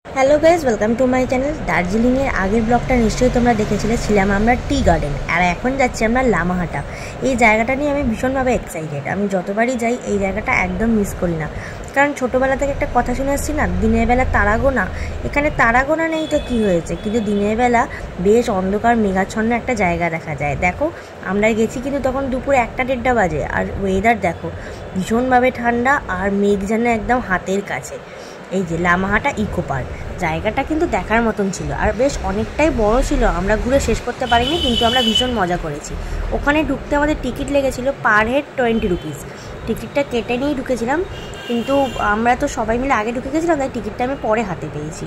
Hello guys, welcome to my channel. দার্জিলিংয়ের আগের ব্লগটা নিশ্চয়ই তোমরা দেখেছিলে, ছিলাম আমরা টি গার্ডেন, আর এখন যাচ্ছি আমরা লামাহাটা। এই জায়গাটা নিয়ে আমি ভীষণভাবে এক্সাইটেড। আমি যতবারই যাই এই জায়গাটা একদম মিস করি না, কারণ ছোটোবেলা থেকে একটা কথা শুনে আসছি না, দিনের বেলা তারাগোনা। এখানে তারাগোনা নেই তো কী হয়েছে, কিন্তু দিনের বেলা বেশ অন্ধকার মেঘাচ্ছন্ন একটা জায়গা দেখা যায়। দেখো আমরা গেছি কিন্তু তখন দুপুর 1-1:30 বাজে, আর ওয়েদার দেখো ভীষণভাবে ঠান্ডা, আর মেঘ যেন একদম হাতের কাছে। এই যে লামাহাটা ইকো পার্ক, জায়গাটা কিন্তু দেখার মতন ছিল, আর বেশ অনেকটাই বড় ছিল। আমরা ঘুরে শেষ করতে পারিনি, কিন্তু আমরা ভীষণ মজা করেছি। ওখানে ঢুকতে আমাদের টিকিট লেগেছিল পার হেড 20 রুপিস। টিকিটটা কেটে নিয়েই ঢুকেছিলাম, কিন্তু আমরা তো সবাই মিলে আগে ঢুকে গেছিলাম, তাই টিকিটটা আমি পরে হাতে পেয়েছি।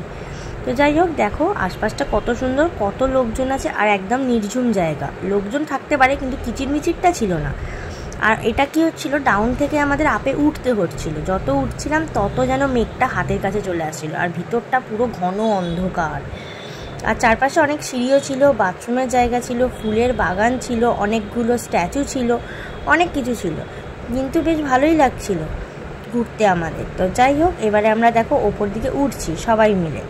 তো যাই হোক, দেখো আশপাশটা কত সুন্দর, কত লোকজন আছে, আর একদম নির্ঝুম জায়গা। লোকজন থাকতে পারে কিন্তু কিচিরমিচিরটা ছিল না। আর এটা কি হচ্ছিল, ডাউন থেকে আমাদের আপে উঠতে হচ্ছিল। যত উঠছিলাম তত যেন মেঘটা হাতের কাছে চলে আসছিল, আর ভিতরটা পুরো ঘন অন্ধকার। আর চারপাশে অনেক সিঁড়িও ছিল, বাথরুমের জায়গা ছিল, ফুলের বাগান ছিল, অনেকগুলো স্ট্যাচু ছিল, অনেক কিছু ছিল, কিন্তু বেশ ভালোই লাগছিল ঘুরতে আমাদের। তো যাই হোক, এবারে আমরা দেখো ওপর দিকে উঠছি সবাই মিলে।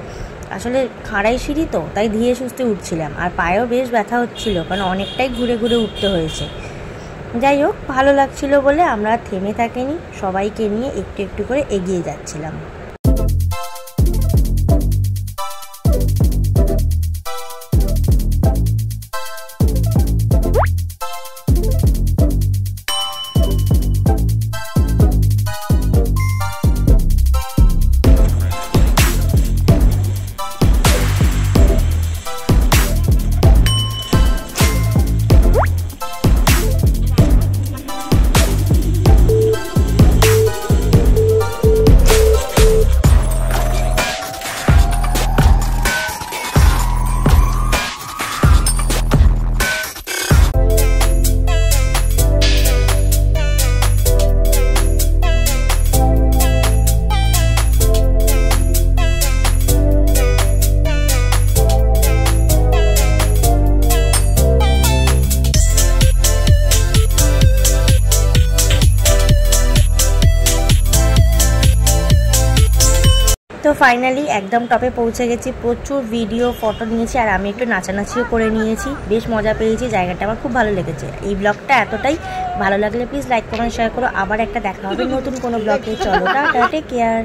আসলে খাড়াই সিঁড়ি তো, তাই ধীরে সুস্থে উঠছিলাম, আর পায়েও বেশ ব্যথা হচ্ছিল, কারণ অনেকটাই ঘুরে ঘুরে উঠতে হয়েছে। যাই হোক, ভালো লাগছিল বলে আমরা থেমে থাকিনি, সবাইকে নিয়ে একটু একটু করে এগিয়ে যাচ্ছিলাম। তো ফাইনালি একদম টপে পৌঁছে গেছি। প্রচুর ভিডিও ফটো নিয়েছি, আর আমি একটু নাচানাচিও করে নিয়েছি। বেশ মজা পেয়েছি, জায়গাটা আমার খুব ভালো লেগেছে। এই ব্লগটা এতটাই ভালো লাগলে প্লিজ লাইক কমেন্ট শেয়ার করো। আবার একটা দেখা হবে নতুন কোনো ব্লগে। চলো টাটা, টেক কেয়ার।